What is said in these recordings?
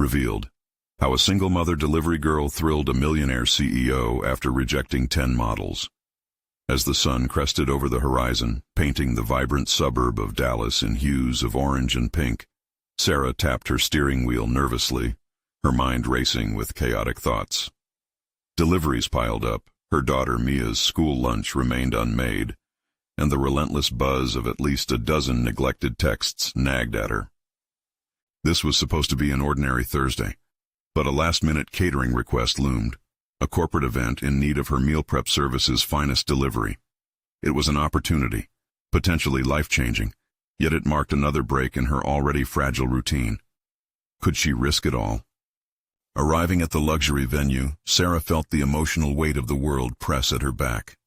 revealed. How a single mother delivery girl thrilled a millionaire CEO after rejecting 10 models. As the sun crested over the horizon, painting the vibrant suburb of Dallas in hues of orange and pink, Sarah tapped her steering wheel nervously, her mind racing with chaotic thoughts. Deliveries piled up, her daughter Mia's school lunch remained unmade, and the relentless buzz of at least a dozen neglected texts nagged at her. This was supposed to be an ordinary Thursday, but a last-minute catering request loomed, a corporate event in need of her meal prep service's finest delivery. It was an opportunity, potentially life-changing, yet it marked another break in her already fragile routine. Could she risk it all? Arriving at the luxury venue, Sarah felt the emotional weight of the world press at her back.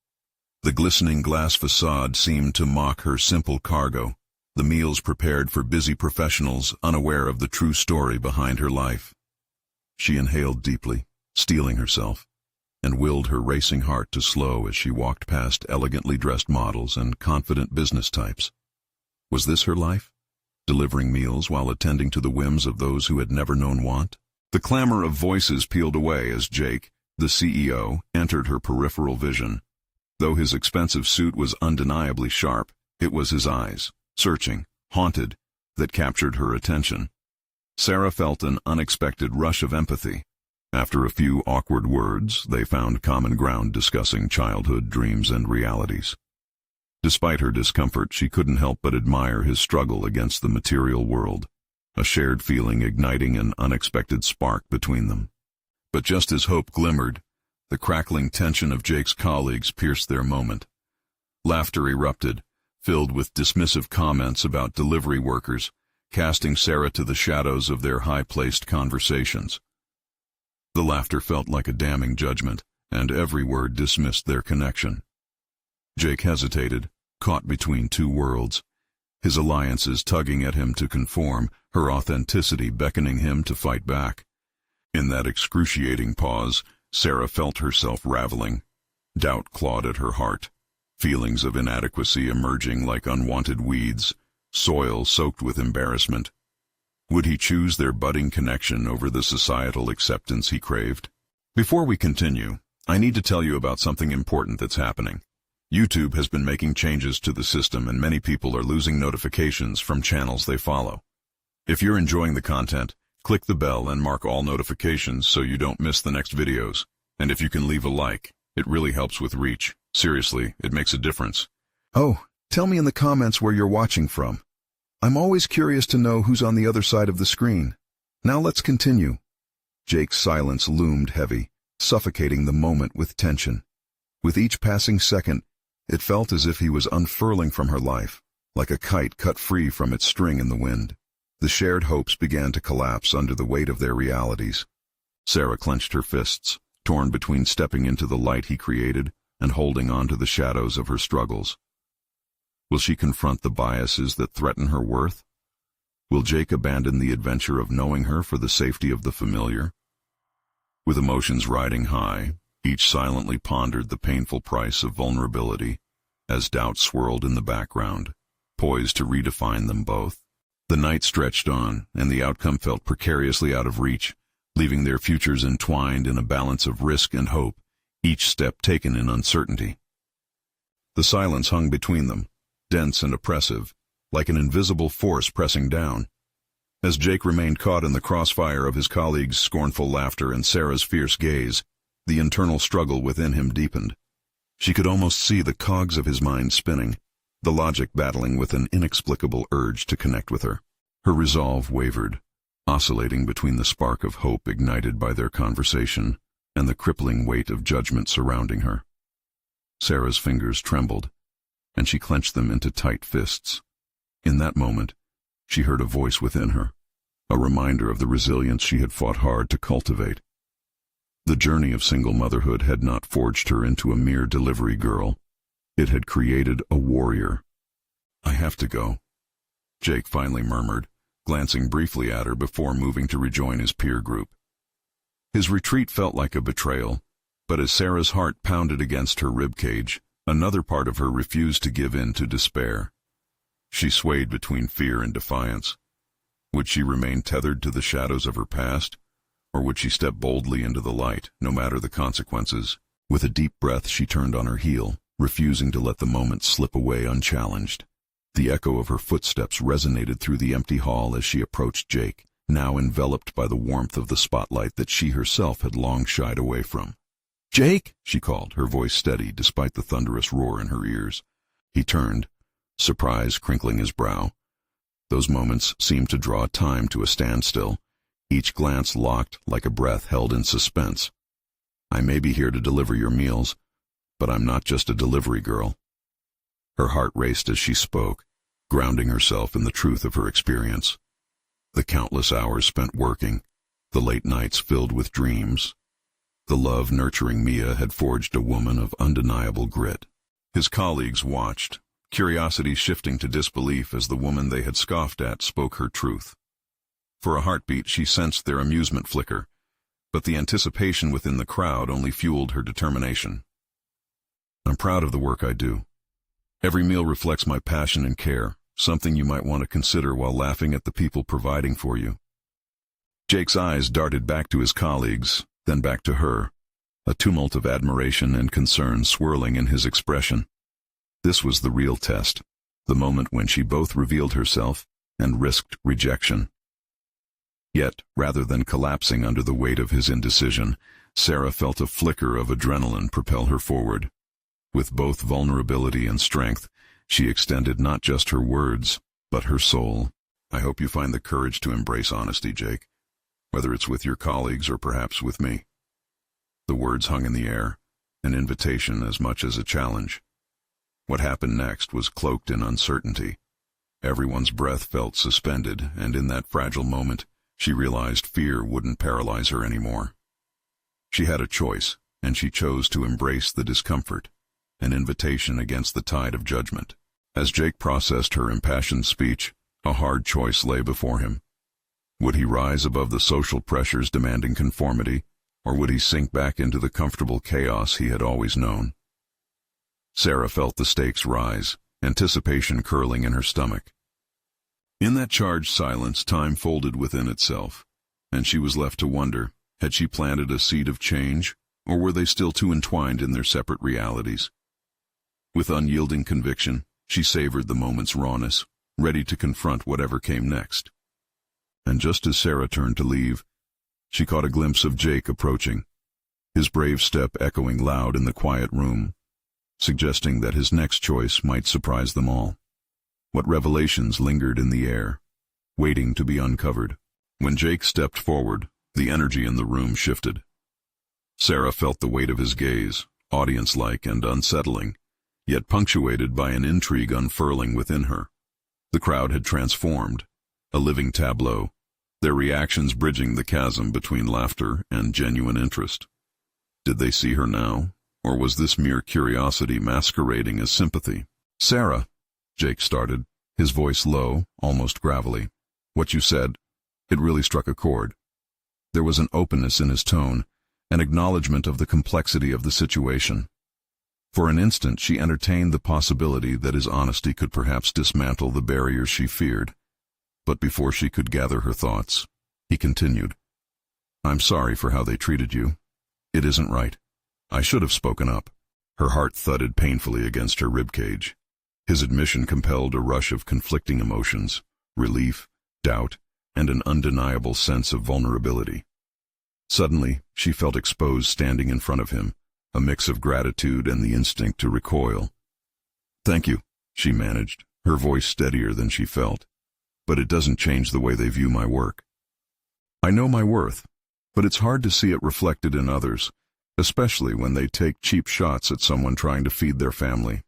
The glistening glass facade seemed to mock her simple cargo, the meals prepared for busy professionals unaware of the true story behind her life. She inhaled deeply, steeling herself, and willed her racing heart to slow as she walked past elegantly dressed models and confident business types. Was this her life? Delivering meals while attending to the whims of those who had never known want? The clamor of voices peeled away as Jake, the CEO, entered her peripheral vision. Though his expensive suit was undeniably sharp, it was his eyes, searching, haunted, that captured her attention. Sarah felt an unexpected rush of empathy. After a few awkward words, they found common ground discussing childhood dreams and realities. Despite her discomfort, she couldn't help but admire his struggle against the material world, a shared feeling igniting an unexpected spark between them. But just as hope glimmered, the crackling tension of Jake's colleagues pierced their moment. Laughter erupted, filled with dismissive comments about delivery workers, casting Sarah to the shadows of their high-placed conversations. The laughter felt like a damning judgment, and every word dismissed their connection. Jake hesitated, caught between two worlds, his alliances tugging at him to conform, her authenticity beckoning him to fight back. In that excruciating pause, Sarah felt herself raveling. Doubt clawed at her heart, feelings of inadequacy emerging like unwanted weeds, soil soaked with embarrassment. Would he choose their budding connection over the societal acceptance he craved? Before we continue, I need to tell you about something important that's happening. YouTube has been making changes to the system, and many people are losing notifications from channels they follow. If you're enjoying the content, click the bell and mark all notifications so you don't miss the next videos. And if you can leave a like, it really helps with reach. Seriously, it makes a difference. Oh, tell me in the comments where you're watching from. I'm always curious to know who's on the other side of the screen. Now let's continue. Jake's silence loomed heavy, suffocating the moment with tension. With each passing second, it felt as if he was unfurling from her life, like a kite cut free from its string in the wind. The shared hopes began to collapse under the weight of their realities. Sarah clenched her fists, torn between stepping into the light he created and holding on to the shadows of her struggles. Will she confront the biases that threaten her worth? Will Jake abandon the adventure of knowing her for the safety of the familiar? With emotions riding high, each silently pondered the painful price of vulnerability, as doubt swirled in the background, poised to redefine them both. The night stretched on, and the outcome felt precariously out of reach, leaving their futures entwined in a balance of risk and hope, each step taken in uncertainty. The silence hung between them, dense and oppressive, like an invisible force pressing down. As Jake remained caught in the crossfire of his colleagues' scornful laughter and Sarah's fierce gaze, the internal struggle within him deepened. She could almost see the cogs of his mind spinning, the logic battling with an inexplicable urge to connect with her. Her resolve wavered, oscillating between the spark of hope ignited by their conversation and the crippling weight of judgment surrounding her. Sarah's fingers trembled, and she clenched them into tight fists. In that moment, she heard a voice within her, a reminder of the resilience she had fought hard to cultivate. The journey of single motherhood had not forged her into a mere delivery girl. It had created a warrior. "I have to go," Jake finally murmured, glancing briefly at her before moving to rejoin his peer group. His retreat felt like a betrayal, but as Sarah's heart pounded against her ribcage, another part of her refused to give in to despair. She swayed between fear and defiance. Would she remain tethered to the shadows of her past, or would she step boldly into the light, no matter the consequences? With a deep breath, she turned on her heel, refusing to let the moment slip away unchallenged. The echo of her footsteps resonated through the empty hall as she approached Jake, now enveloped by the warmth of the spotlight that she herself had long shied away from. "Jake!" she called, her voice steady despite the thunderous roar in her ears. He turned, surprise crinkling his brow. Those moments seemed to draw time to a standstill, each glance locked like a breath held in suspense. "I may be here to deliver your meals, but I'm not just a delivery girl." Her heart raced as she spoke, grounding herself in the truth of her experience. The countless hours spent working, the late nights filled with dreams. The love nurturing Mia had forged a woman of undeniable grit. His colleagues watched, curiosity shifting to disbelief as the woman they had scoffed at spoke her truth. For a heartbeat, she sensed their amusement flicker, but the anticipation within the crowd only fueled her determination. "I'm proud of the work I do. Every meal reflects my passion and care, something you might want to consider while laughing at the people providing for you." Jake's eyes darted back to his colleagues, then back to her, a tumult of admiration and concern swirling in his expression. This was the real test, the moment when she both revealed herself and risked rejection. Yet, rather than collapsing under the weight of his indecision, Sarah felt a flicker of adrenaline propel her forward. With both vulnerability and strength, she extended not just her words, but her soul. "I hope you find the courage to embrace honesty, Jake, whether it's with your colleagues or perhaps with me." The words hung in the air, an invitation as much as a challenge. What happened next was cloaked in uncertainty. Everyone's breath felt suspended, and in that fragile moment, she realized fear wouldn't paralyze her anymore. She had a choice, and she chose to embrace the discomfort, an invitation against the tide of judgment. As Jake processed her impassioned speech, a hard choice lay before him. Would he rise above the social pressures demanding conformity, or would he sink back into the comfortable chaos he had always known? Sarah felt the stakes rise, anticipation curling in her stomach. In that charged silence, time folded within itself, and she was left to wonder, had she planted a seed of change, or were they still too entwined in their separate realities? With unyielding conviction, she savored the moment's rawness, ready to confront whatever came next. And just as Sarah turned to leave, she caught a glimpse of Jake approaching, his brave step echoing loud in the quiet room, suggesting that his next choice might surprise them all. What revelations lingered in the air, waiting to be uncovered? When Jake stepped forward, the energy in the room shifted. Sarah felt the weight of his gaze, audience-like and unsettling, yet punctuated by an intrigue unfurling within her. The crowd had transformed, a living tableau, their reactions bridging the chasm between laughter and genuine interest. Did they see her now, or was this mere curiosity masquerading as sympathy? "Sarah," Jake started, his voice low, almost gravelly. "What you said, it really struck a chord." There was an openness in his tone, an acknowledgement of the complexity of the situation. For an instant she entertained the possibility that his honesty could perhaps dismantle the barriers she feared. But before she could gather her thoughts, he continued, "I'm sorry for how they treated you. It isn't right. I should have spoken up." Her heart thudded painfully against her ribcage. His admission compelled a rush of conflicting emotions, relief, doubt, and an undeniable sense of vulnerability. Suddenly, she felt exposed standing in front of him, a mix of gratitude and the instinct to recoil. "Thank you," she managed, her voice steadier than she felt. "But it doesn't change the way they view my work. I know my worth, but it's hard to see it reflected in others, especially when they take cheap shots at someone trying to feed their family."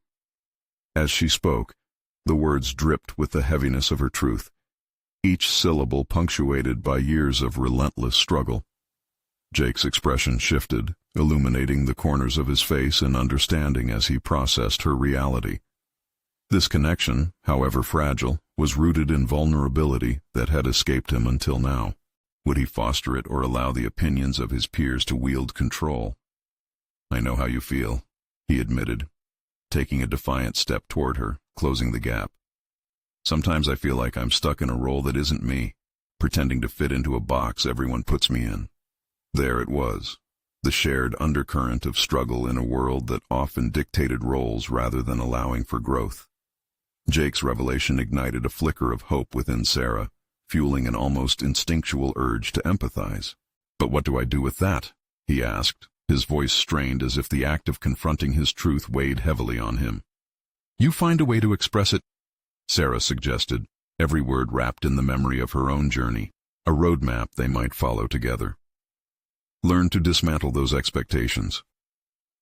As she spoke, the words dripped with the heaviness of her truth, each syllable punctuated by years of relentless struggle. Jake's expression shifted, illuminating the corners of his face in understanding as he processed her reality. This connection, however fragile, was rooted in vulnerability that had escaped him until now. Would he foster it or allow the opinions of his peers to wield control? "I know how you feel," he admitted, taking a defiant step toward her, closing the gap. "Sometimes I feel like I'm stuck in a role that isn't me, pretending to fit into a box everyone puts me in. There it was, the shared undercurrent of struggle in a world that often dictated roles rather than allowing for growth. Jake's revelation ignited a flicker of hope within Sarah, fueling an almost instinctual urge to empathize. "But what do I do with that?" he asked, his voice strained as if the act of confronting his truth weighed heavily on him. "You find a way to express it," Sarah suggested, every word wrapped in the memory of her own journey, a roadmap they might follow together. "Learn to dismantle those expectations.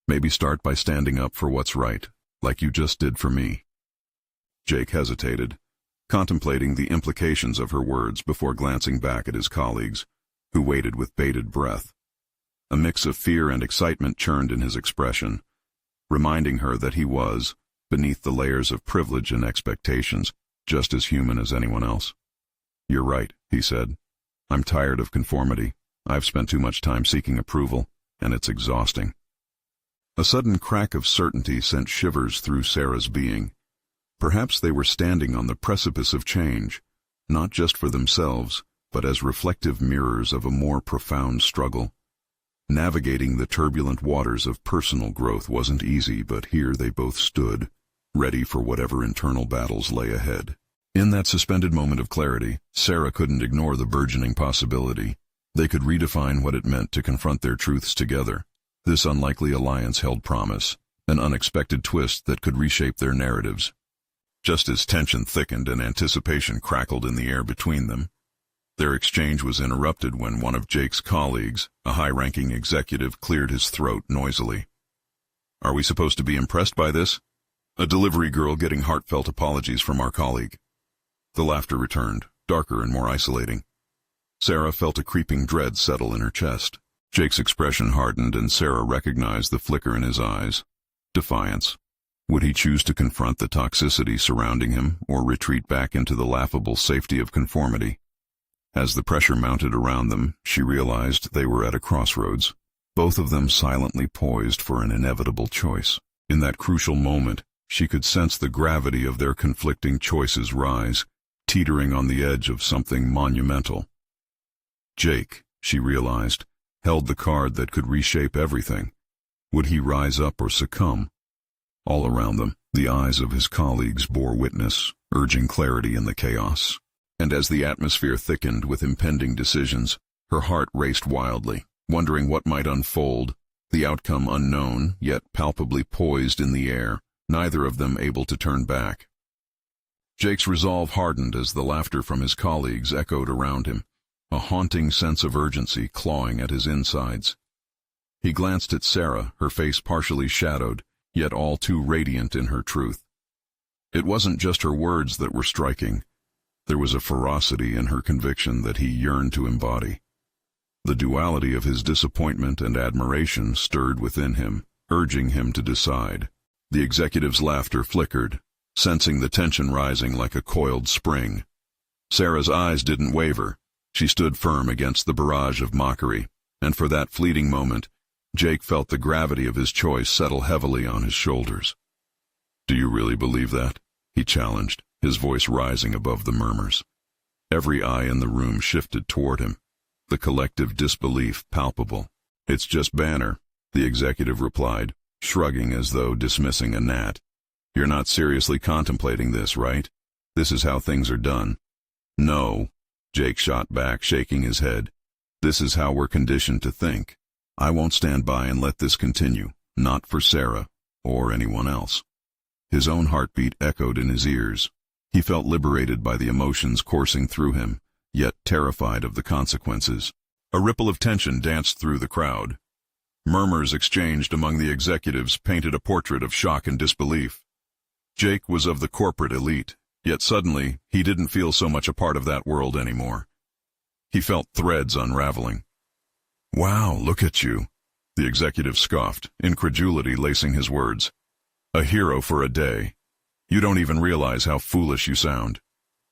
Maybe start by standing up for what's right, like you just did for me." Jake hesitated, contemplating the implications of her words before glancing back at his colleagues, who waited with bated breath. A mix of fear and excitement churned in his expression, reminding her that he was, beneath the layers of privilege and expectations, just as human as anyone else. "You're right," he said. "I'm tired of conformity. I've spent too much time seeking approval, and it's exhausting." A sudden crack of certainty sent shivers through Sarah's being. Perhaps they were standing on the precipice of change, not just for themselves, but as reflective mirrors of a more profound struggle. Navigating the turbulent waters of personal growth wasn't easy, but here they both stood, ready for whatever internal battles lay ahead. In that suspended moment of clarity, Sarah couldn't ignore the burgeoning possibility. They could redefine what it meant to confront their truths together. This unlikely alliance held promise, an unexpected twist that could reshape their narratives. Just as tension thickened and anticipation crackled in the air between them, their exchange was interrupted when one of Jake's colleagues, a high-ranking executive, cleared his throat noisily. "Are we supposed to be impressed by this?" A delivery girl getting heartfelt apologies from our colleague. The laughter returned, darker and more isolating. Sarah felt a creeping dread settle in her chest. Jake's expression hardened, and Sarah recognized the flicker in his eyes. Defiance. Would he choose to confront the toxicity surrounding him, or retreat back into the laughable safety of conformity? As the pressure mounted around them, she realized they were at a crossroads, both of them silently poised for an inevitable choice. In that crucial moment, she could sense the gravity of their conflicting choices rise, teetering on the edge of something monumental. Jake, she realized, held the card that could reshape everything. Would he rise up or succumb? All around them, the eyes of his colleagues bore witness, urging clarity in the chaos. And as the atmosphere thickened with impending decisions, her heart raced wildly, wondering what might unfold, the outcome unknown, yet palpably poised in the air, neither of them able to turn back. Jake's resolve hardened as the laughter from his colleagues echoed around him, a haunting sense of urgency clawing at his insides. He glanced at Sarah, her face partially shadowed, yet all too radiant in her truth. It wasn't just her words that were striking. There was a ferocity in her conviction that he yearned to embody. The duality of his disappointment and admiration stirred within him, urging him to decide. The executive's laughter flickered, sensing the tension rising like a coiled spring. Sarah's eyes didn't waver. She stood firm against the barrage of mockery, and for that fleeting moment, Jake felt the gravity of his choice settle heavily on his shoulders. "Do you really believe that?" he challenged, his voice rising above the murmurs. Every eye in the room shifted toward him, the collective disbelief palpable. "It's just banter," the executive replied, shrugging as though dismissing a gnat. "You're not seriously contemplating this, right? This is how things are done." "No," Jake shot back, shaking his head. "This is how we're conditioned to think. I won't stand by and let this continue, not for Sarah or anyone else." His own heartbeat echoed in his ears. He felt liberated by the emotions coursing through him, yet terrified of the consequences. A ripple of tension danced through the crowd. Murmurs exchanged among the executives painted a portrait of shock and disbelief. Jake was of the corporate elite, yet suddenly he didn't feel so much a part of that world anymore. He felt threads unraveling. "Wow, look at you," the executive scoffed, incredulity lacing his words. "A hero for a day. You don't even realize how foolish you sound."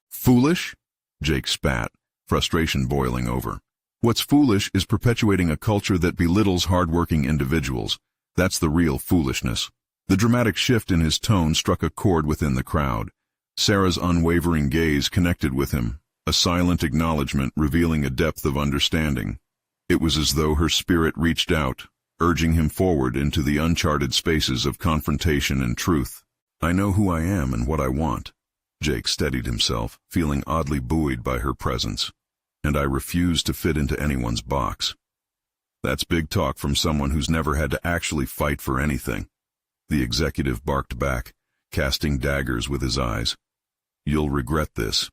"Foolish?" Jake spat, frustration boiling over. "What's foolish is perpetuating a culture that belittles hard-working individuals. That's the real foolishness." The dramatic shift in his tone struck a chord within the crowd. Sarah's unwavering gaze connected with him, a silent acknowledgement revealing a depth of understanding. It was as though her spirit reached out, urging him forward into the uncharted spaces of confrontation and truth. "I know who I am and what I want." Jake steadied himself, feeling oddly buoyed by her presence. "And I refuse to fit into anyone's box." That's big talk from someone who's never had to actually fight for anything. The executive barked back, casting daggers with his eyes. "You'll regret this."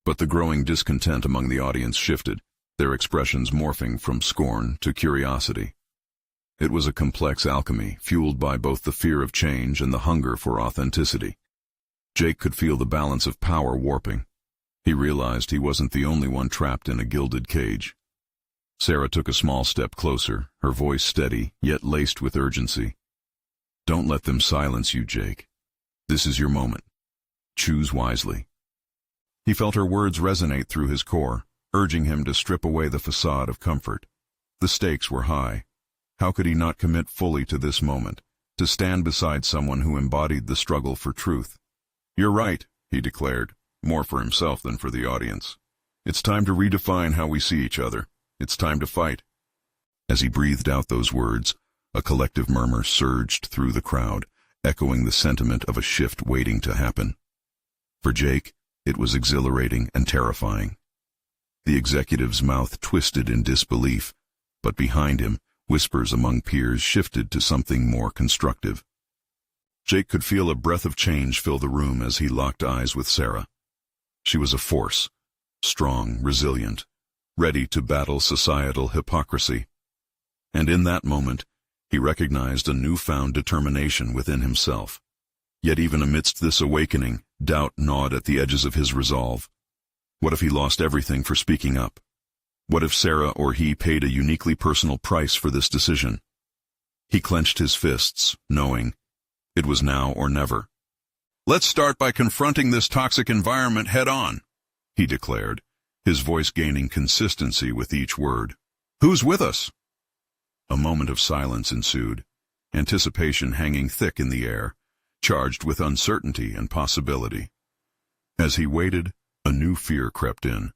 But the growing discontent among the audience shifted, their expressions morphing from scorn to curiosity. It was a complex alchemy, fueled by both the fear of change and the hunger for authenticity. Jake could feel the balance of power warping. He realized he wasn't the only one trapped in a gilded cage. Sarah took a small step closer, her voice steady, yet laced with urgency. "Don't let them silence you, Jake. This is your moment. Choose wisely." He felt her words resonate through his core, urging him to strip away the facade of comfort. The stakes were high. How could he not commit fully to this moment, to stand beside someone who embodied the struggle for truth? "You're right," he declared, more for himself than for the audience. "It's time to redefine how we see each other. It's time to fight." As he breathed out those words, a collective murmur surged through the crowd, echoing the sentiment of a shift waiting to happen. For Jake, it was exhilarating and terrifying. The executive's mouth twisted in disbelief, but behind him, whispers among peers shifted to something more constructive. Jake could feel a breath of change fill the room as he locked eyes with Sarah. She was a force, strong, resilient, ready to battle societal hypocrisy. And in that moment, he recognized a newfound determination within himself. Yet even amidst this awakening, doubt gnawed at the edges of his resolve. What if he lost everything for speaking up? What if Sarah or he paid a uniquely personal price for this decision? He clenched his fists, knowing it was now or never. "Let's start by confronting this toxic environment head-on," he declared, his voice gaining consistency with each word. "Who's with us?" A moment of silence ensued, anticipation hanging thick in the air, charged with uncertainty and possibility. As he waited, a new fear crept in.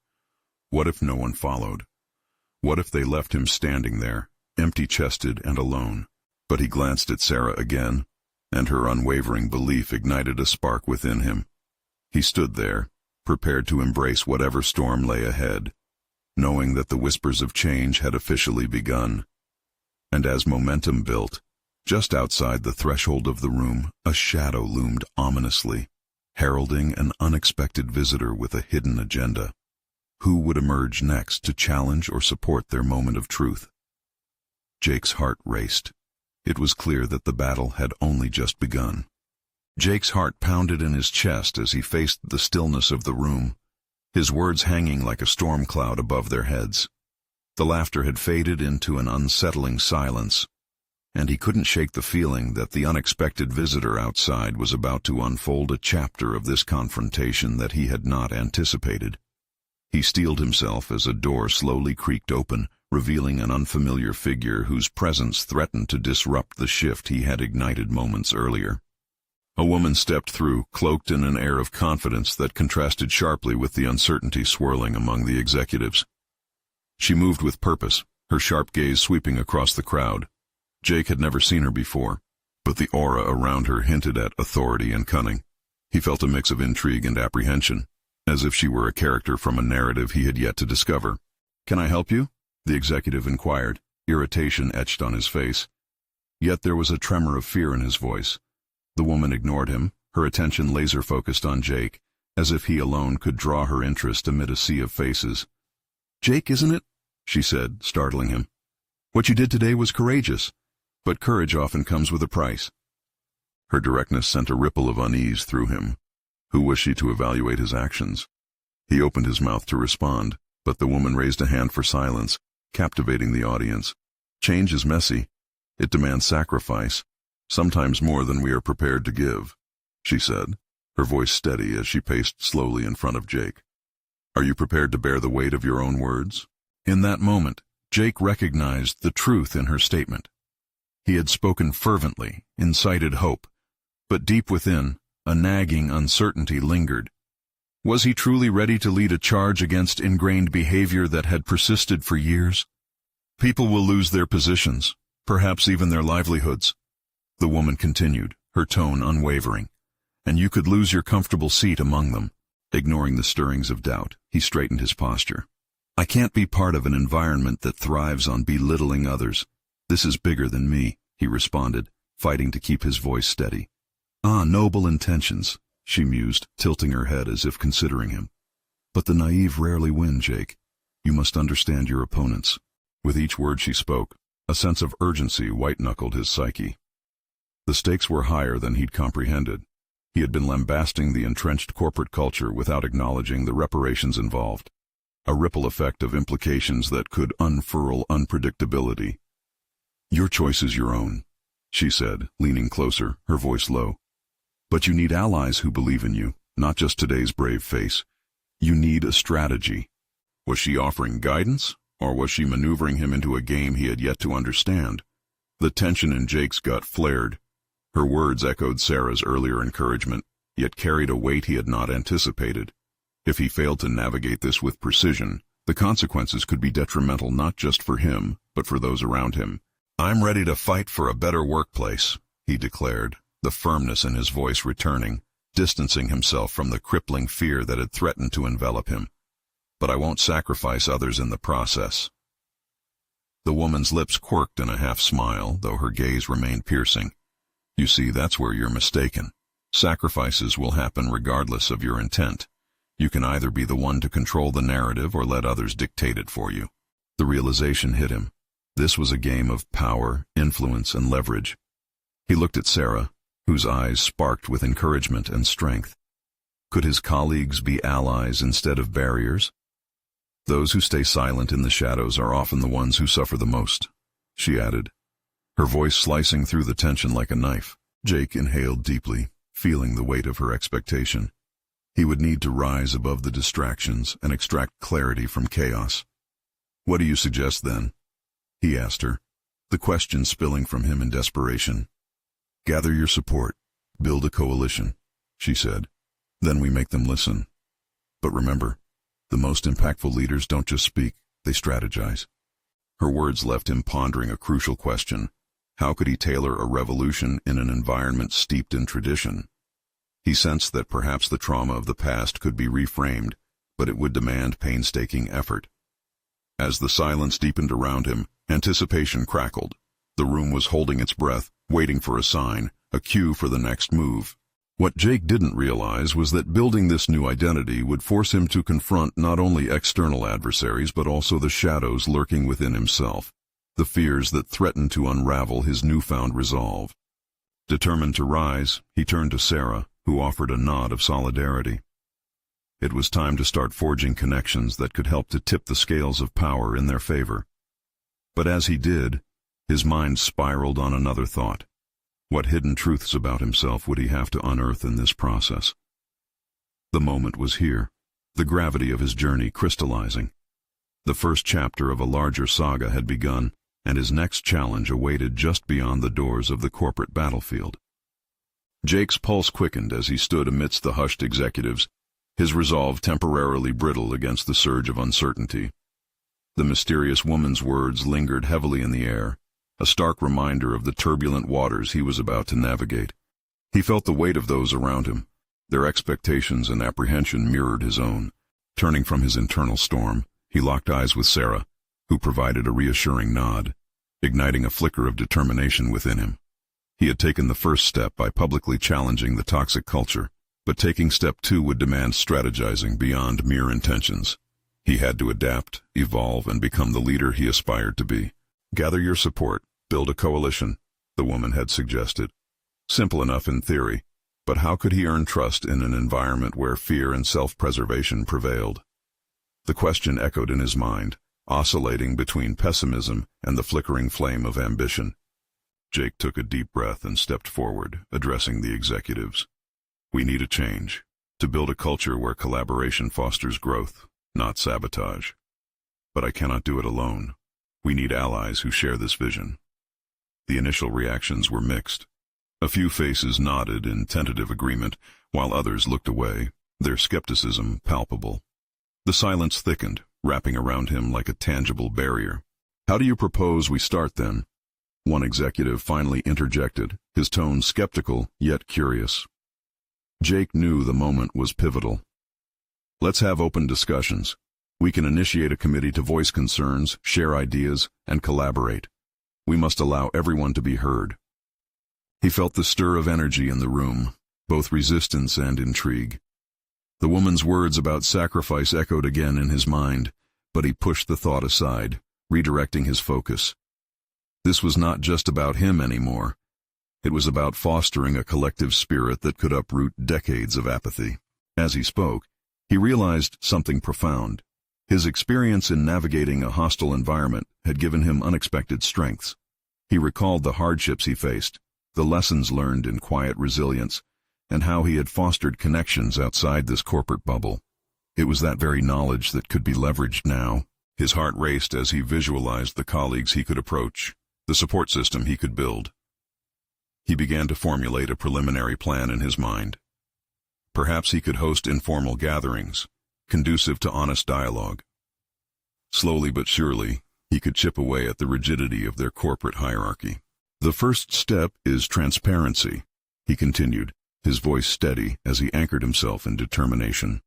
What if no one followed? What if they left him standing there, empty-chested and alone? But he glanced at Sarah again, and her unwavering belief ignited a spark within him. He stood there, prepared to embrace whatever storm lay ahead, knowing that the whispers of change had officially begun. And as momentum built, just outside the threshold of the room, a shadow loomed ominously, heralding an unexpected visitor with a hidden agenda. Who would emerge next to challenge or support their moment of truth? Jake's heart raced. It was clear that the battle had only just begun. Jake's heart pounded in his chest as he faced the stillness of the room, his words hanging like a storm cloud above their heads. The laughter had faded into an unsettling silence, and he couldn't shake the feeling that the unexpected visitor outside was about to unfold a chapter of this confrontation that he had not anticipated. He steeled himself as a door slowly creaked open, revealing an unfamiliar figure whose presence threatened to disrupt the shift he had ignited moments earlier. A woman stepped through, cloaked in an air of confidence that contrasted sharply with the uncertainty swirling among the executives. She moved with purpose, her sharp gaze sweeping across the crowd. Jake had never seen her before, but the aura around her hinted at authority and cunning. He felt a mix of intrigue and apprehension, as if she were a character from a narrative he had yet to discover. "Can I help you?" the executive inquired, irritation etched on his face. Yet there was a tremor of fear in his voice. The woman ignored him, her attention laser-focused on Jake, as if he alone could draw her interest amid a sea of faces. "Jake, isn't it?" she said, startling him. "What you did today was courageous, but courage often comes with a price." Her directness sent a ripple of unease through him. Who was she to evaluate his actions? He opened his mouth to respond, but the woman raised a hand for silence, captivating the audience. "Change is messy. It demands sacrifice, sometimes more than we are prepared to give," she said, her voice steady as she paced slowly in front of Jake. "Are you prepared to bear the weight of your own words?" In that moment, Jake recognized the truth in her statement. He had spoken fervently, incited hope, but deep within, a nagging uncertainty lingered. Was he truly ready to lead a charge against ingrained behavior that had persisted for years? People will lose their positions, perhaps even their livelihoods. The woman continued, her tone unwavering. And you could lose your comfortable seat among them. Ignoring the stirrings of doubt, he straightened his posture. I can't be part of an environment that thrives on belittling others. This is bigger than me, he responded, fighting to keep his voice steady. Ah, noble intentions, she mused, tilting her head as if considering him. But the naive rarely win, Jake. You must understand your opponents. With each word she spoke, a sense of urgency white-knuckled his psyche. The stakes were higher than he'd comprehended. He had been lambasting the entrenched corporate culture without acknowledging the reparations involved. A ripple effect of implications that could unfurl unpredictability. Your choice is your own, she said, leaning closer, her voice low. But you need allies who believe in you, not just today's brave face. You need a strategy. Was she offering guidance, or was she maneuvering him into a game he had yet to understand? The tension in Jake's gut flared. Her words echoed Sarah's earlier encouragement, yet carried a weight he had not anticipated. If he failed to navigate this with precision, the consequences could be detrimental not just for him, but for those around him. I'm ready to fight for a better workplace, he declared, the firmness in his voice returning, distancing himself from the crippling fear that had threatened to envelop him. But I won't sacrifice others in the process. The woman's lips quirked in a half-smile, though her gaze remained piercing. You see, that's where you're mistaken. Sacrifices will happen regardless of your intent. You can either be the one to control the narrative or let others dictate it for you. The realization hit him. This was a game of power, influence, and leverage. He looked at Sarah, whose eyes sparked with encouragement and strength. Could his colleagues be allies instead of barriers? Those who stay silent in the shadows are often the ones who suffer the most, she added, her voice slicing through the tension like a knife. Jake inhaled deeply, feeling the weight of her expectation. He would need to rise above the distractions and extract clarity from chaos. What do you suggest then? He asked her, the question spilling from him in desperation. Gather your support, build a coalition, she said. Then we make them listen. But remember, the most impactful leaders don't just speak, they strategize. Her words left him pondering a crucial question. How could he tailor a revolution in an environment steeped in tradition? He sensed that perhaps the trauma of the past could be reframed, but it would demand painstaking effort. As the silence deepened around him, anticipation crackled. The room was holding its breath, waiting for a sign, a cue for the next move. What Jake didn't realize was that building this new identity would force him to confront not only external adversaries but also the shadows lurking within himself, the fears that threatened to unravel his newfound resolve. Determined to rise, he turned to Sarah, who offered a nod of solidarity. It was time to start forging connections that could help to tip the scales of power in their favor. But as he did, his mind spiraled on another thought. What hidden truths about himself would he have to unearth in this process? The moment was here, the gravity of his journey crystallizing. The first chapter of a larger saga had begun, and his next challenge awaited just beyond the doors of the corporate battlefield. Jake's pulse quickened as he stood amidst the hushed executives, his resolve temporarily brittle against the surge of uncertainty. The mysterious woman's words lingered heavily in the air, a stark reminder of the turbulent waters he was about to navigate. He felt the weight of those around him. Their expectations and apprehension mirrored his own. Turning from his internal storm, he locked eyes with Sarah, who provided a reassuring nod, igniting a flicker of determination within him. He had taken the first step by publicly challenging the toxic culture, but taking step 2 would demand strategizing beyond mere intentions. He had to adapt, evolve, and become the leader he aspired to be. Gather your support, build a coalition, the woman had suggested. Simple enough in theory, but how could he earn trust in an environment where fear and self-preservation prevailed? The question echoed in his mind, oscillating between pessimism and the flickering flame of ambition. Jake took a deep breath and stepped forward, addressing the executives. We need a change, to build a culture where collaboration fosters growth, not sabotage. But I cannot do it alone. We need allies who share this vision. The initial reactions were mixed. A few faces nodded in tentative agreement, while others looked away, their skepticism palpable. The silence thickened, wrapping around him like a tangible barrier. "How do you propose we start, then?" One executive finally interjected, his tone skeptical yet curious. Jake knew the moment was pivotal. "Let's have open discussions. We can initiate a committee to voice concerns, share ideas, and collaborate. We must allow everyone to be heard." He felt the stir of energy in the room, both resistance and intrigue. The woman's words about sacrifice echoed again in his mind, but he pushed the thought aside, redirecting his focus. This was not just about him anymore. It was about fostering a collective spirit that could uproot decades of apathy. As he spoke, he realized something profound. His experience in navigating a hostile environment had given him unexpected strengths. He recalled the hardships he faced, the lessons learned in quiet resilience, and how he had fostered connections outside this corporate bubble. It was that very knowledge that could be leveraged now. His heart raced as he visualized the colleagues he could approach, the support system he could build. He began to formulate a preliminary plan in his mind. Perhaps he could host informal gatherings, conducive to honest dialogue. Slowly but surely, he could chip away at the rigidity of their corporate hierarchy. "The first step is transparency," he continued, his voice steady as he anchored himself in determination.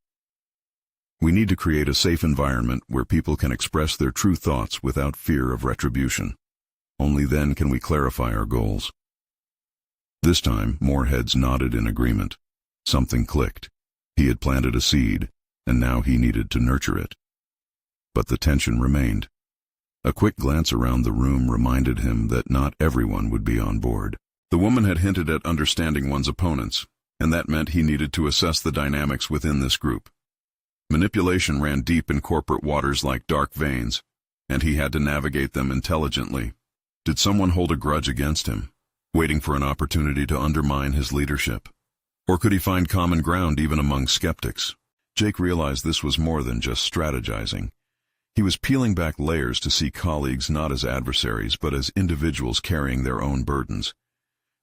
"We need to create a safe environment where people can express their true thoughts without fear of retribution. Only then can we clarify our goals." This time, more heads nodded in agreement. Something clicked. He had planted a seed, and now he needed to nurture it. But the tension remained. A quick glance around the room reminded him that not everyone would be on board. The woman had hinted at understanding one's opponents, and that meant he needed to assess the dynamics within this group. Manipulation ran deep in corporate waters like dark veins, and he had to navigate them intelligently. Did someone hold a grudge against him, waiting for an opportunity to undermine his leadership? Or could he find common ground even among skeptics? Jake realized this was more than just strategizing. He was peeling back layers to see colleagues not as adversaries but as individuals carrying their own burdens.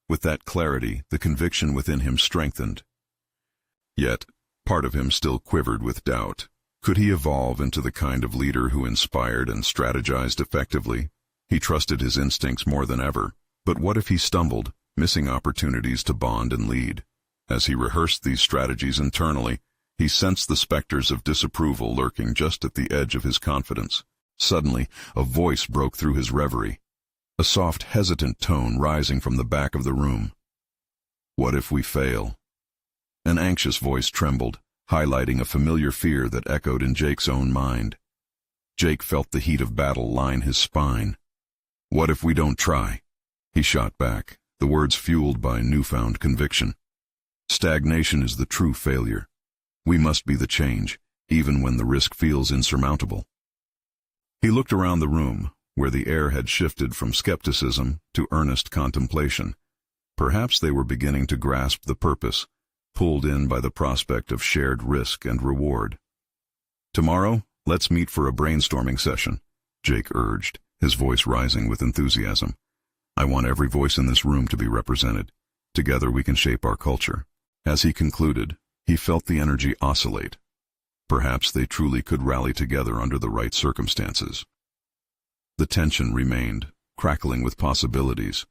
With that clarity, the conviction within him strengthened. Yet, part of him still quivered with doubt. Could he evolve into the kind of leader who inspired and strategized effectively? He trusted his instincts more than ever. But what if he stumbled, missing opportunities to bond and lead? As he rehearsed these strategies internally, he sensed the specters of disapproval lurking just at the edge of his confidence. Suddenly, a voice broke through his reverie, a soft, hesitant tone rising from the back of the room. "What if we fail?" An anxious voice trembled, highlighting a familiar fear that echoed in Jake's own mind. Jake felt the heat of battle line his spine. "What if we don't try?" He shot back, the words fueled by newfound conviction. "Stagnation is the true failure. We must be the change, even when the risk feels insurmountable." He looked around the room, where the air had shifted from skepticism to earnest contemplation. Perhaps they were beginning to grasp the purpose, pulled in by the prospect of shared risk and reward. "Tomorrow, let's meet for a brainstorming session," Jake urged, his voice rising with enthusiasm. "I want every voice in this room to be represented. Together we can shape our culture." As he concluded, he felt the energy oscillate. Perhaps they truly could rally together under the right circumstances. The tension remained, crackling with possibilities,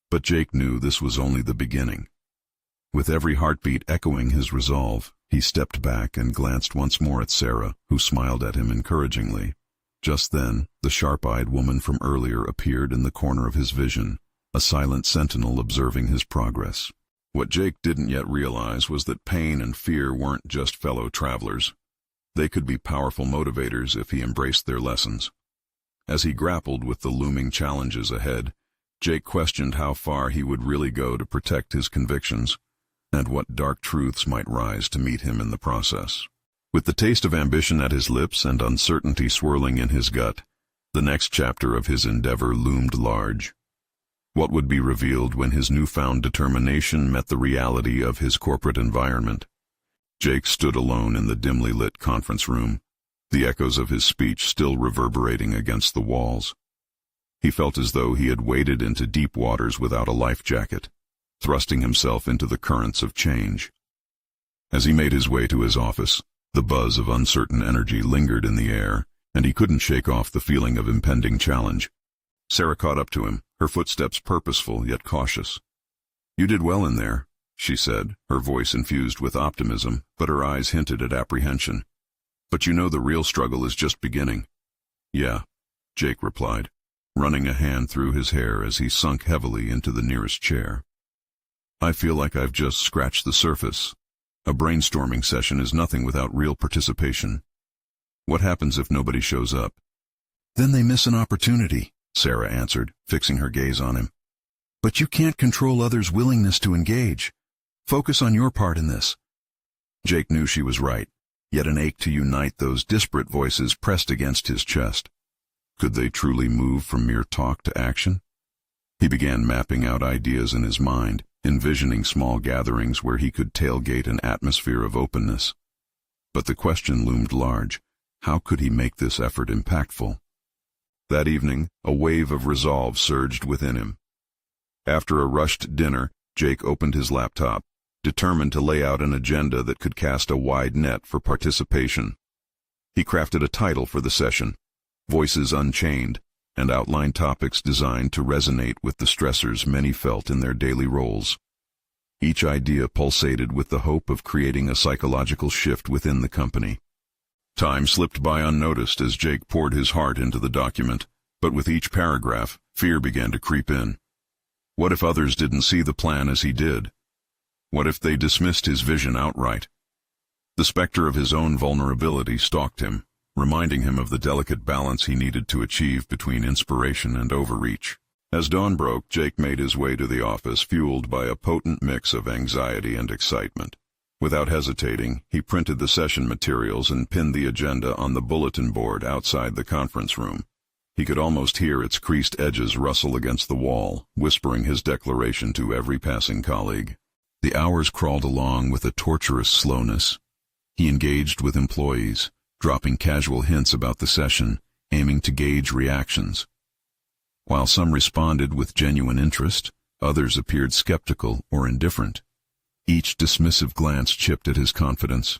but Jake knew this was only the beginning. With every heartbeat echoing his resolve, he stepped back and glanced once more at Sarah, who smiled at him encouragingly. Just then, the sharp-eyed woman from earlier appeared in the corner of his vision, a silent sentinel observing his progress. What Jake didn't yet realize was that pain and fear weren't just fellow travelers. They could be powerful motivators if he embraced their lessons. As he grappled with the looming challenges ahead, Jake questioned how far he would really go to protect his convictions, and what dark truths might rise to meet him in the process. With the taste of ambition at his lips and uncertainty swirling in his gut, the next chapter of his endeavor loomed large. What would be revealed when his newfound determination met the reality of his corporate environment? Jake stood alone in the dimly lit conference room, the echoes of his speech still reverberating against the walls. He felt as though he had waded into deep waters without a life jacket, thrusting himself into the currents of change. As he made his way to his office, the buzz of uncertain energy lingered in the air, and he couldn't shake off the feeling of impending challenge. Sarah caught up to him, her footsteps purposeful yet cautious. "You did well in there," she said, her voice infused with optimism, but her eyes hinted at apprehension. "But you know the real struggle is just beginning." "Yeah," Jake replied, running a hand through his hair as he sunk heavily into the nearest chair. "I feel like I've just scratched the surface. A brainstorming session is nothing without real participation. What happens if nobody shows up?" "Then they miss an opportunity," Sarah answered, fixing her gaze on him. "But you can't control others' willingness to engage. Focus on your part in this." Jake knew she was right, yet an ache to unite those disparate voices pressed against his chest. Could they truly move from mere talk to action? He began mapping out ideas in his mind, envisioning small gatherings where he could tailgate an atmosphere of openness. But the question loomed large: how could he make this effort impactful? That evening, a wave of resolve surged within him. After a rushed dinner, Jake opened his laptop, determined to lay out an agenda that could cast a wide net for participation. He crafted a title for the session, Voices Unchained, and outlined topics designed to resonate with the stressors many felt in their daily roles. Each idea pulsated with the hope of creating a psychological shift within the company. Time slipped by unnoticed as Jake poured his heart into the document, but with each paragraph, fear began to creep in. What if others didn't see the plan as he did? What if they dismissed his vision outright? The specter of his own vulnerability stalked him, reminding him of the delicate balance he needed to achieve between inspiration and overreach. As dawn broke, Jake made his way to the office, fueled by a potent mix of anxiety and excitement. Without hesitating, he printed the session materials and pinned the agenda on the bulletin board outside the conference room. He could almost hear its creased edges rustle against the wall, whispering his declaration to every passing colleague. The hours crawled along with a torturous slowness. He engaged with employees, dropping casual hints about the session, aiming to gauge reactions. While some responded with genuine interest, others appeared skeptical or indifferent. Each dismissive glance chipped at his confidence.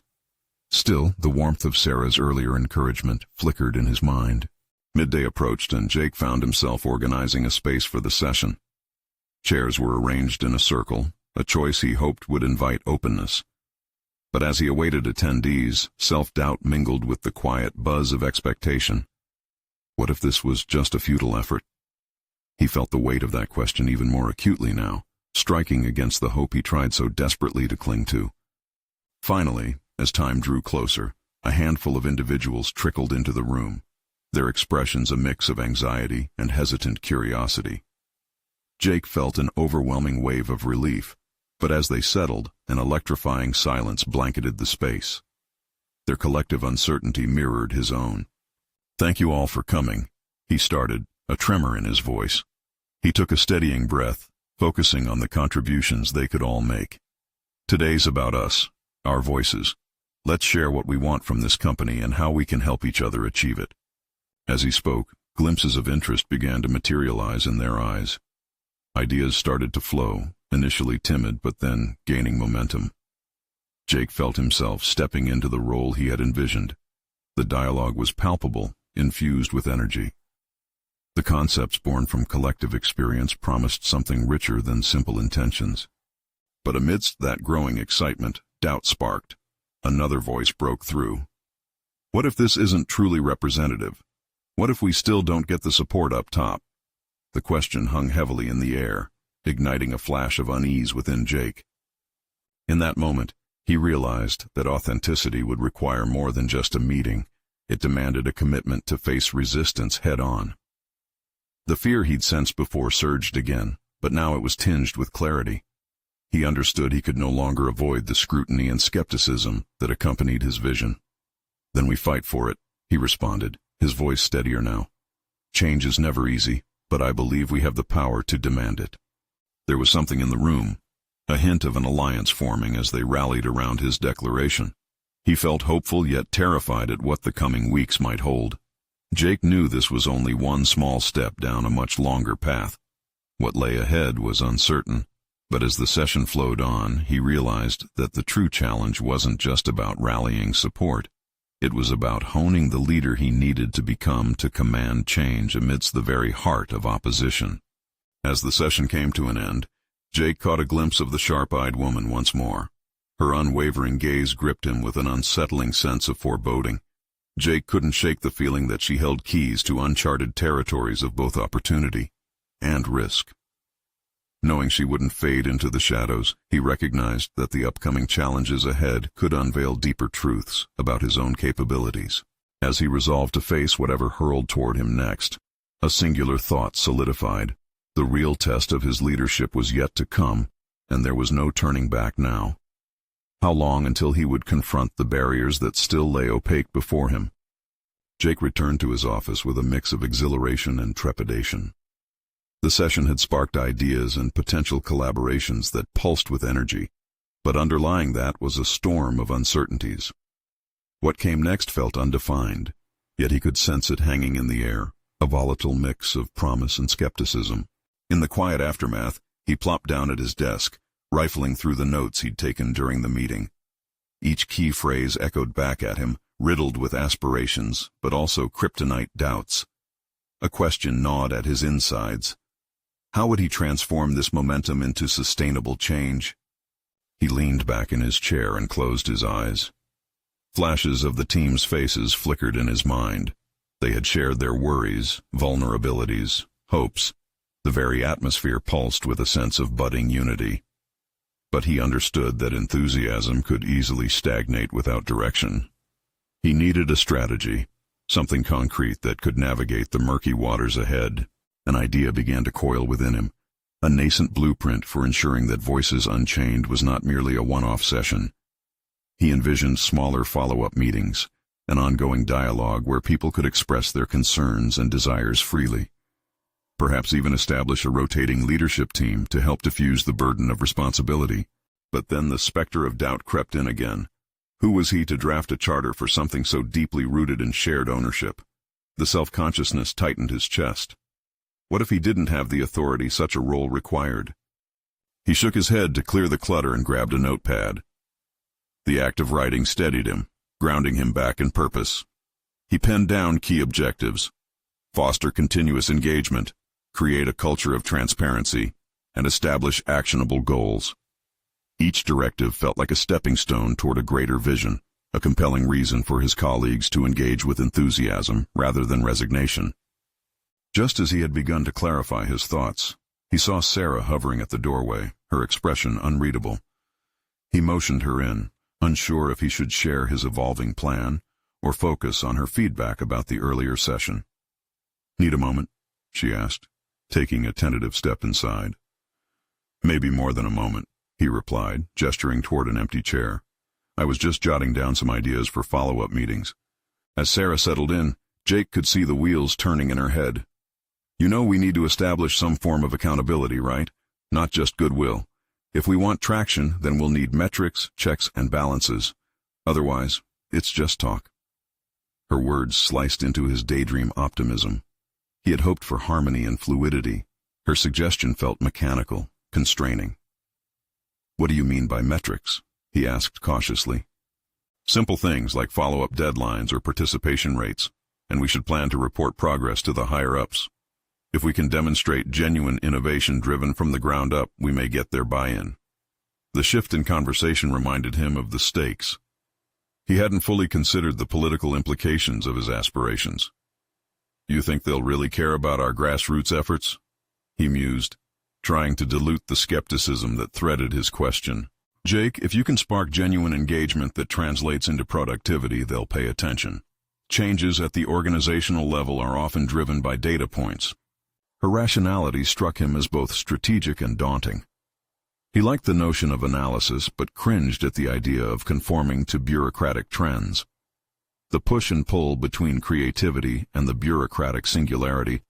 Still, the warmth of Sarah's earlier encouragement flickered in his mind. Midday approached and Jake found himself organizing a space for the session. Chairs were arranged in a circle, a choice he hoped would invite openness. But as he awaited attendees, self-doubt mingled with the quiet buzz of expectation. What if this was just a futile effort? He felt the weight of that question even more acutely now, striking against the hope he tried so desperately to cling to. Finally, as time drew closer, a handful of individuals trickled into the room, their expressions a mix of anxiety and hesitant curiosity. Jake felt an overwhelming wave of relief, but as they settled, an electrifying silence blanketed the space. Their collective uncertainty mirrored his own. "Thank you all for coming," he started, a tremor in his voice. He took a steadying breath, focusing on the contributions they could all make. "Today's about us, our voices. Let's share what we want from this company and how we can help each other achieve it." As he spoke, glimpses of interest began to materialize in their eyes. Ideas started to flow, initially timid but then gaining momentum. Jake felt himself stepping into the role he had envisioned. The dialogue was palpable, infused with energy. The concepts born from collective experience promised something richer than simple intentions. But amidst that growing excitement, doubt sparked. Another voice broke through. "What if this isn't truly representative? What if we still don't get the support up top?" The question hung heavily in the air, igniting a flash of unease within Jake. In that moment, he realized that authenticity would require more than just a meeting. It demanded a commitment to face resistance head-on. The fear he'd sensed before surged again, but now it was tinged with clarity. He understood he could no longer avoid the scrutiny and skepticism that accompanied his vision. "Then we fight for it," he responded, his voice steadier now. "Change is never easy, but I believe we have the power to demand it." There was something in the room, a hint of an alliance forming as they rallied around his declaration. He felt hopeful yet terrified at what the coming weeks might hold. Jake knew this was only one small step down a much longer path. What lay ahead was uncertain, But as the session flowed on, he realized that the true challenge wasn't just about rallying support. It was about honing the leader he needed to become to command change amidst the very heart of opposition. As the session came to an end, Jake caught a glimpse of the sharp-eyed woman once more. Her unwavering gaze gripped him with an unsettling sense of foreboding. Jake couldn't shake the feeling that she held keys to uncharted territories of both opportunity and risk. Knowing she wouldn't fade into the shadows, he recognized that the upcoming challenges ahead could unveil deeper truths about his own capabilities. As he resolved to face whatever hurled toward him next, a singular thought solidified. The real test of his leadership was yet to come, and there was no turning back now. How long until he would confront the barriers that still lay opaque before him? Jake returned to his office with a mix of exhilaration and trepidation. The session had sparked ideas and potential collaborations that pulsed with energy, but underlying that was a storm of uncertainties. What came next felt undefined, yet he could sense it hanging in the air, a volatile mix of promise and skepticism. In the quiet aftermath, he plopped down at his desk, rifling through the notes he'd taken during the meeting. Each key phrase echoed back at him, riddled with aspirations, but also kryptonite doubts. A question gnawed at his insides. How would he transform this momentum into sustainable change? He leaned back in his chair and closed his eyes. Flashes of the team's faces flickered in his mind. They had shared their worries, vulnerabilities, hopes. The very atmosphere pulsed with a sense of budding unity. But he understood that enthusiasm could easily stagnate without direction. He needed a strategy, something concrete that could navigate the murky waters ahead. An idea began to coil within him, a nascent blueprint for ensuring that Voices Unchained was not merely a one-off session. He envisioned smaller follow-up meetings, an ongoing dialogue where people could express their concerns and desires freely. Perhaps even establish a rotating leadership team to help diffuse the burden of responsibility. But then the specter of doubt crept in again. Who was he to draft a charter for something so deeply rooted in shared ownership? The self-consciousness tightened his chest. What if he didn't have the authority such a role required? He shook his head to clear the clutter and grabbed a notepad. The act of writing steadied him, grounding him back in purpose. He penned down key objectives: foster continuous engagement, create a culture of transparency, and establish actionable goals. Each directive felt like a stepping stone toward a greater vision, a compelling reason for his colleagues to engage with enthusiasm rather than resignation. Just as he had begun to clarify his thoughts, he saw Sarah hovering at the doorway, her expression unreadable. He motioned her in, unsure if he should share his evolving plan or focus on her feedback about the earlier session. "Need a moment?" she asked, taking a tentative step inside. "Maybe more than a moment," he replied, gesturing toward an empty chair. "I was just jotting down some ideas for follow-up meetings." As Sarah settled in, Jake could see the wheels turning in her head. "You know we need to establish some form of accountability, right? Not just goodwill. If we want traction, then we'll need metrics, checks, and balances. Otherwise, it's just talk." Her words sliced into his daydream optimism. He had hoped for harmony and fluidity. Her suggestion felt mechanical, constraining. "What do you mean by metrics?" he asked cautiously. "Simple things like follow-up deadlines or participation rates, and we should plan to report progress to the higher-ups. If we can demonstrate genuine innovation driven from the ground up, we may get their buy-in." The shift in conversation reminded him of the stakes. He hadn't fully considered the political implications of his aspirations. "You think they'll really care about our grassroots efforts?" he mused, trying to dilute the skepticism that threaded his question. "Jake, if you can spark genuine engagement that translates into productivity, they'll pay attention. Changes at the organizational level are often driven by data points." Her rationality struck him as both strategic and daunting. He liked the notion of analysis, but cringed at the idea of conforming to bureaucratic trends. The push and pull between creativity and the bureaucratic singularity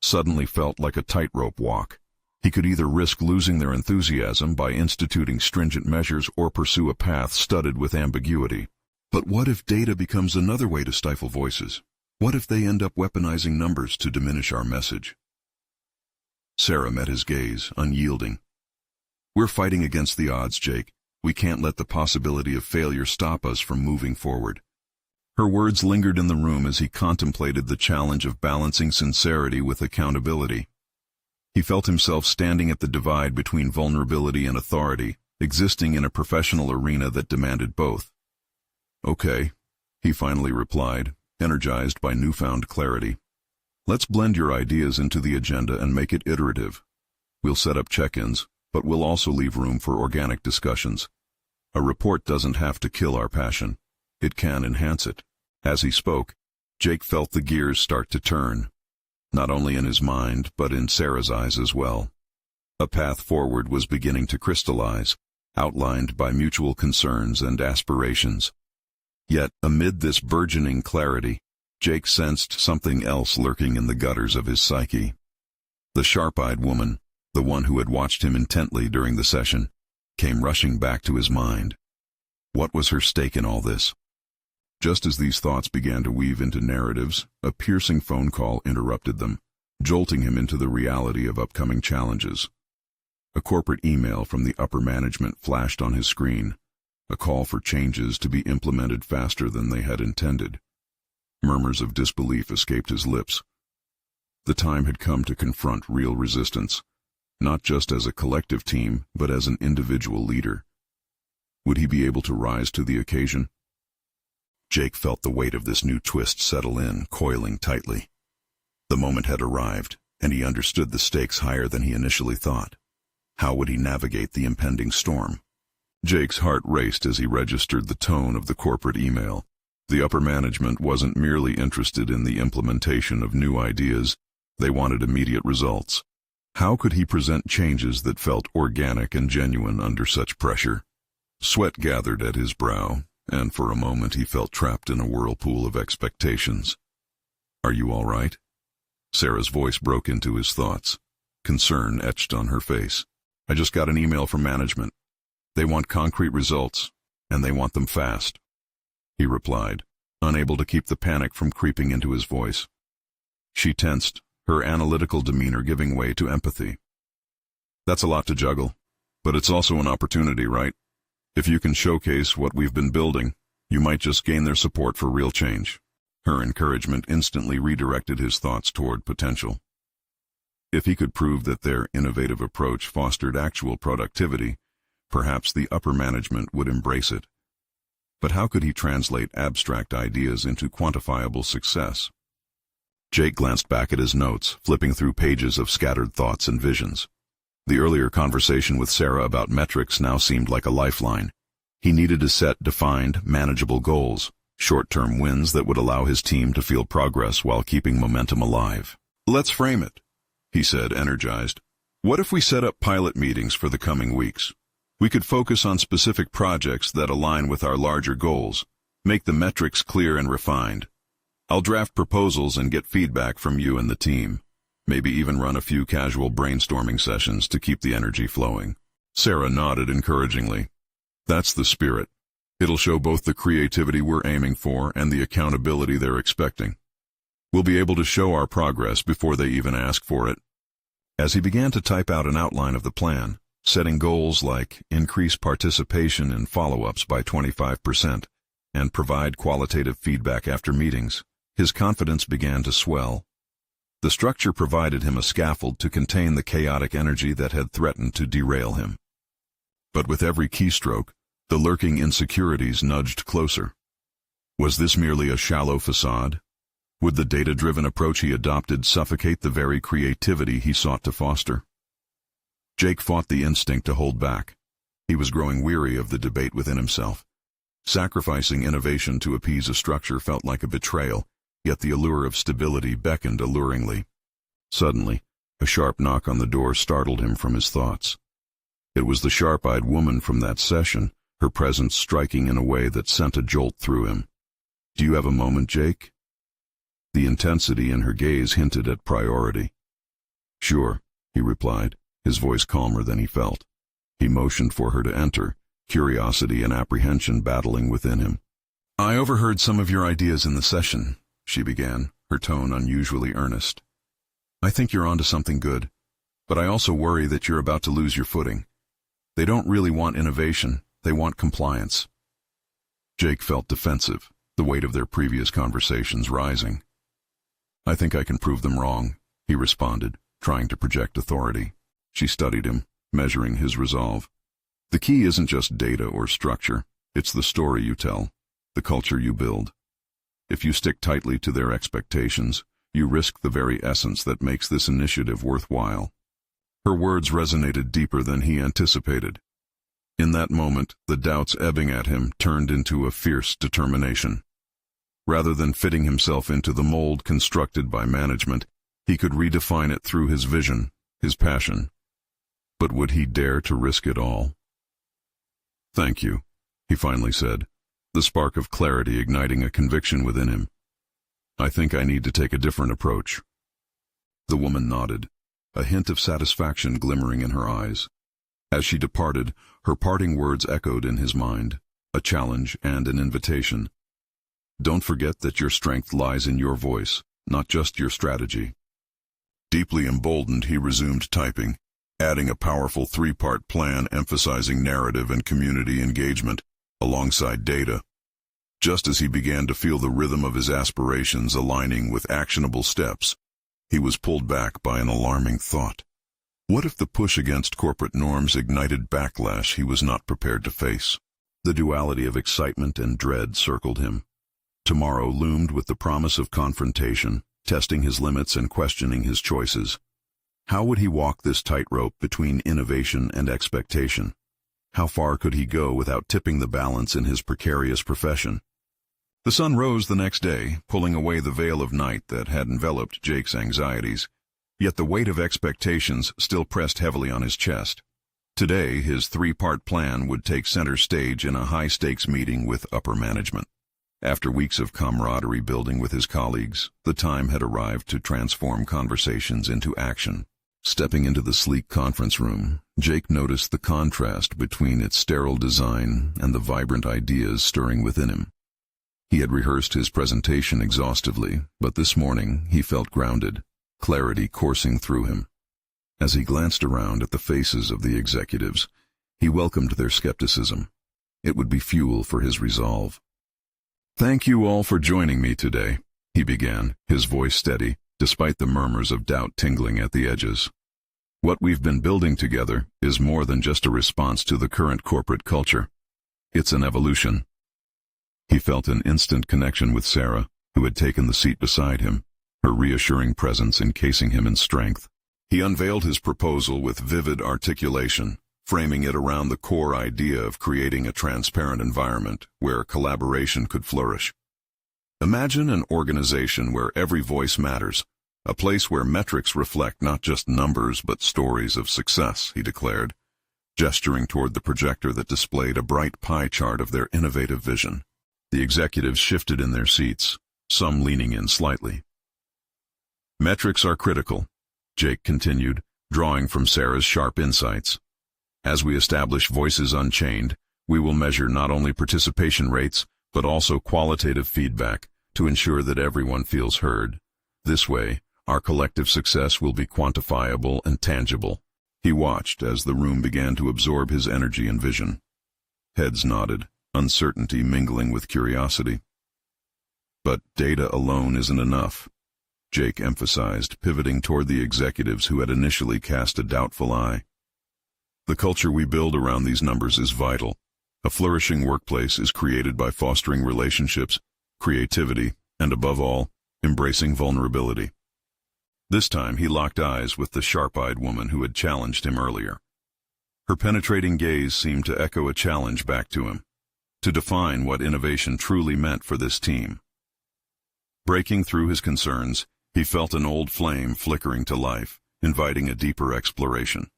suddenly felt like a tightrope walk. He could either risk losing their enthusiasm by instituting stringent measures or pursue a path studded with ambiguity. But what if data becomes another way to stifle voices? What if they end up weaponizing numbers to diminish our message? Sarah met his gaze, unyielding. We're fighting against the odds, Jake. We can't let the possibility of failure stop us from moving forward. Her words lingered in the room as he contemplated the challenge of balancing sincerity with accountability. He felt himself standing at the divide between vulnerability and authority, existing in a professional arena that demanded both. "Okay," he finally replied, energized by newfound clarity. "Let's blend your ideas into the agenda and make it iterative. We'll set up check-ins, but we'll also leave room for organic discussions. A report doesn't have to kill our passion. It can enhance it." As he spoke, Jake felt the gears start to turn, not only in his mind but in Sarah's eyes as well. A path forward was beginning to crystallize, outlined by mutual concerns and aspirations. Yet, amid this burgeoning clarity, Jake sensed something else lurking in the gutters of his psyche. The sharp-eyed woman, the one who had watched him intently during the session, came rushing back to his mind. What was her stake in all this? Just as these thoughts began to weave into narratives, a piercing phone call interrupted them, jolting him into the reality of upcoming challenges. A corporate email from the upper management flashed on his screen, a call for changes to be implemented faster than they had intended. Murmurs of disbelief escaped his lips. The time had come to confront real resistance, not just as a collective team, but as an individual leader. Would he be able to rise to the occasion? Jake felt the weight of this new twist settle in, coiling tightly. The moment had arrived, and he understood the stakes higher than he initially thought. How would he navigate the impending storm? Jake's heart raced as he registered the tone of the corporate email. The upper management wasn't merely interested in the implementation of new ideas, they wanted immediate results. How could he present changes that felt organic and genuine under such pressure? Sweat gathered at his brow, and for a moment he felt trapped in a whirlpool of expectations. "Are you all right?" Sarah's voice broke into his thoughts. Concern etched on her face. "I just got an email from management. They want concrete results, and they want them fast," he replied, unable to keep the panic from creeping into his voice. She tensed, her analytical demeanor giving way to empathy. "That's a lot to juggle, but it's also an opportunity, right? If you can showcase what we've been building, you might just gain their support for real change." Her encouragement instantly redirected his thoughts toward potential. If he could prove that their innovative approach fostered actual productivity, perhaps the upper management would embrace it. But how could he translate abstract ideas into quantifiable success? Jake glanced back at his notes, flipping through pages of scattered thoughts and visions. The earlier conversation with Sarah about metrics now seemed like a lifeline. He needed to set defined, manageable goals, short-term wins that would allow his team to feel progress while keeping momentum alive. "Let's frame it," he said, energized. "What if we set up pilot meetings for the coming weeks? We could focus on specific projects that align with our larger goals, make the metrics clear and refined. I'll draft proposals and get feedback from you and the team. Maybe even run a few casual brainstorming sessions to keep the energy flowing." Sarah nodded encouragingly. "That's the spirit. It'll show both the creativity we're aiming for and the accountability they're expecting. We'll be able to show our progress before they even ask for it." As he began to type out an outline of the plan, setting goals like increase participation in follow-ups by 25% and provide qualitative feedback after meetings, his confidence began to swell. The structure provided him a scaffold to contain the chaotic energy that had threatened to derail him. But with every keystroke, the lurking insecurities nudged closer. Was this merely a shallow facade? Would the data-driven approach he adopted suffocate the very creativity he sought to foster? Jake fought the instinct to hold back. He was growing weary of the debate within himself. Sacrificing innovation to appease a structure felt like a betrayal, yet the allure of stability beckoned alluringly. Suddenly, a sharp knock on the door startled him from his thoughts. It was the sharp-eyed woman from that session, her presence striking in a way that sent a jolt through him. "Do you have a moment, Jake?" The intensity in her gaze hinted at priority. "Sure," he replied, his voice calmer than he felt. He motioned for her to enter, curiosity and apprehension battling within him. "I overheard some of your ideas in the session," she began, her tone unusually earnest. "I think you're onto something good, but I also worry that you're about to lose your footing. They don't really want innovation, they want compliance. Jake felt defensive, the weight of their previous conversations rising. I think I can prove them wrong, he responded, trying to project authority. She studied him, measuring his resolve. The key isn't just data or structure, it's the story you tell, the culture you build. If you stick tightly to their expectations, you risk the very essence that makes this initiative worthwhile. Her words resonated deeper than he anticipated. In that moment, the doubts ebbing at him turned into a fierce determination. Rather than fitting himself into the mold constructed by management, he could redefine it through his vision, his passion. But would he dare to risk it all? Thank you, he finally said, the spark of clarity igniting a conviction within him. I think I need to take a different approach. The woman nodded, a hint of satisfaction glimmering in her eyes. As she departed, her parting words echoed in his mind, a challenge and an invitation. Don't forget that your strength lies in your voice, not just your strategy. Deeply emboldened, he resumed typing, adding a powerful three-part plan emphasizing narrative and community engagement, alongside data. Just as he began to feel the rhythm of his aspirations aligning with actionable steps, he was pulled back by an alarming thought. What if the push against corporate norms ignited backlash he was not prepared to face? The duality of excitement and dread circled him. Tomorrow loomed with the promise of confrontation, testing his limits and questioning his choices. How would he walk this tightrope between innovation and expectation? How far could he go without tipping the balance in his precarious profession? The sun rose the next day, pulling away the veil of night that had enveloped Jake's anxieties. Yet the weight of expectations still pressed heavily on his chest. Today, his three-part plan would take center stage in a high-stakes meeting with upper management. After weeks of camaraderie building with his colleagues, the time had arrived to transform conversations into action. Stepping into the sleek conference room, Jake noticed the contrast between its sterile design and the vibrant ideas stirring within him. He had rehearsed his presentation exhaustively, but this morning he felt grounded, clarity coursing through him. As he glanced around at the faces of the executives, he welcomed their skepticism. It would be fuel for his resolve. Thank you all for joining me today, he began, his voice steady, despite the murmurs of doubt tingling at the edges. What we've been building together is more than just a response to the current corporate culture. It's an evolution. He felt an instant connection with Sarah, who had taken the seat beside him, her reassuring presence encasing him in strength. He unveiled his proposal with vivid articulation, framing it around the core idea of creating a transparent environment where collaboration could flourish. Imagine an organization where every voice matters, a place where metrics reflect not just numbers but stories of success, he declared, gesturing toward the projector that displayed a bright pie chart of their innovative vision. The executives shifted in their seats, some leaning in slightly. Metrics are critical, Jake continued, drawing from Sarah's sharp insights. As we establish Voices Unchained, we will measure not only participation rates, but also qualitative feedback to ensure that everyone feels heard. This way, our collective success will be quantifiable and tangible. He watched as the room began to absorb his energy and vision. Heads nodded, uncertainty mingling with curiosity. But data alone isn't enough, Jake emphasized, pivoting toward the executives who had initially cast a doubtful eye. The culture we build around these numbers is vital. A flourishing workplace is created by fostering relationships, creativity, and above all, embracing vulnerability. This time he locked eyes with the sharp-eyed woman who had challenged him earlier. Her penetrating gaze seemed to echo a challenge back to him, to define what innovation truly meant for this team. Breaking through his concerns, he felt an old flame flickering to life, inviting a deeper exploration.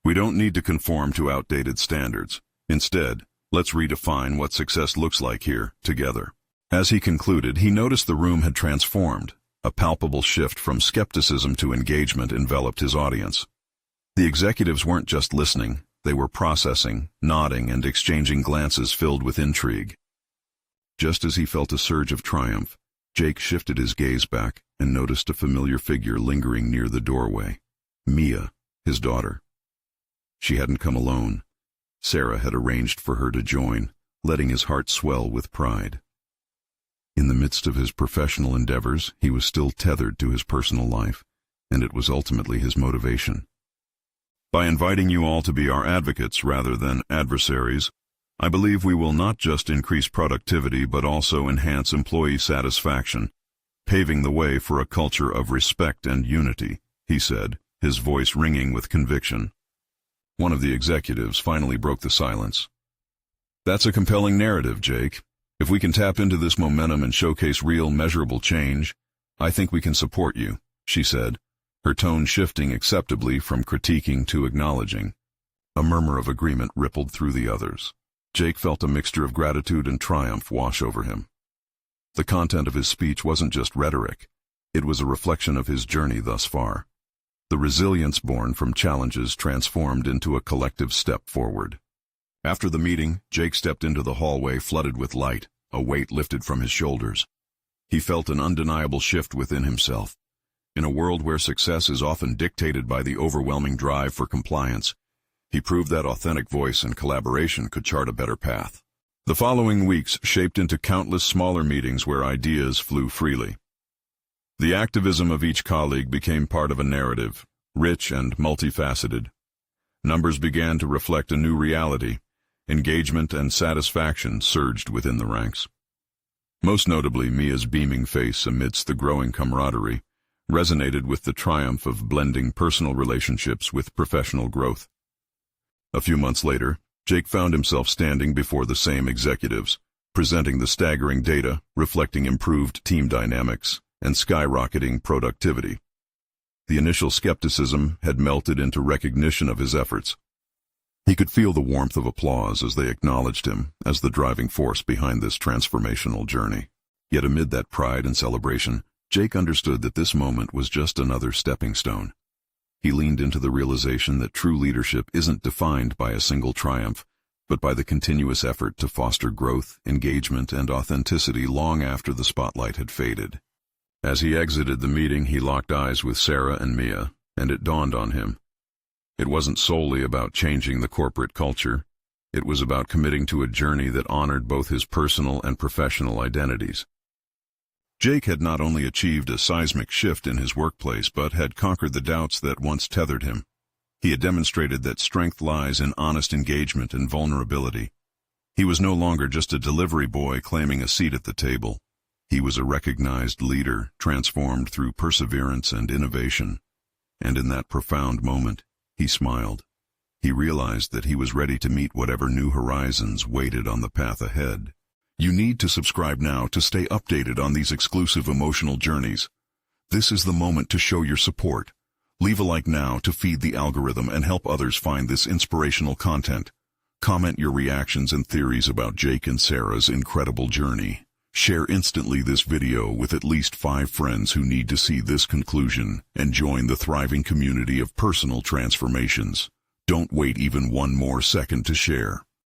We don't need to conform to outdated standards. Instead, let's redefine what success looks like here, together. As he concluded, he noticed the room had transformed. A palpable shift from skepticism to engagement enveloped his audience. The executives weren't just listening, they were processing, nodding, and exchanging glances filled with intrigue. Just as he felt a surge of triumph, Jake shifted his gaze back and noticed a familiar figure lingering near the doorway. Mia, his daughter. She hadn't come alone. Sarah had arranged for her to join, letting his heart swell with pride. In the midst of his professional endeavors, he was still tethered to his personal life, and it was ultimately his motivation. By inviting you all to be our advocates rather than adversaries, I believe we will not just increase productivity but also enhance employee satisfaction, paving the way for a culture of respect and unity, he said, his voice ringing with conviction. One of the executives finally broke the silence. That's a compelling narrative, Jake. If we can tap into this momentum and showcase real, measurable change, I think we can support you, she said, her tone shifting acceptably from critiquing to acknowledging. A murmur of agreement rippled through the others. Jake felt a mixture of gratitude and triumph wash over him. The content of his speech wasn't just rhetoric. It was a reflection of his journey thus far. The resilience born from challenges transformed into a collective step forward. After the meeting, Jake stepped into the hallway flooded with light, a weight lifted from his shoulders. He felt an undeniable shift within himself. In a world where success is often dictated by the overwhelming drive for compliance, he proved that authentic voice and collaboration could chart a better path. The following weeks shaped into countless smaller meetings where ideas flew freely. The activism of each colleague became part of a narrative, rich and multifaceted. Numbers began to reflect a new reality. Engagement and satisfaction surged within the ranks. Most notably, Mia's beaming face amidst the growing camaraderie resonated with the triumph of blending personal relationships with professional growth. A few months later, Jake found himself standing before the same executives, presenting the staggering data reflecting improved team dynamics and skyrocketing productivity. The initial skepticism had melted into recognition of his efforts. He could feel the warmth of applause as they acknowledged him as the driving force behind this transformational journey. Yet amid that pride and celebration, Jake understood that this moment was just another stepping stone. He leaned into the realization that true leadership isn't defined by a single triumph, but by the continuous effort to foster growth, engagement, and authenticity long after the spotlight had faded. As he exited the meeting, he locked eyes with Sarah and Mia, and it dawned on him. It wasn't solely about changing the corporate culture. It was about committing to a journey that honored both his personal and professional identities. Jake had not only achieved a seismic shift in his workplace, but had conquered the doubts that once tethered him. He had demonstrated that strength lies in honest engagement and vulnerability. He was no longer just a delivery boy claiming a seat at the table. He was a recognized leader, transformed through perseverance and innovation. And in that profound moment, he smiled. He realized that he was ready to meet whatever new horizons waited on the path ahead. You need to subscribe now to stay updated on these exclusive emotional journeys. This is the moment to show your support. Leave a like now to feed the algorithm and help others find this inspirational content. Comment your reactions and theories about Jake and Sarah's incredible journey. Share instantly this video with at least 5 friends who need to see this conclusion and join the thriving community of personal transformations. Don't wait even one more second to share.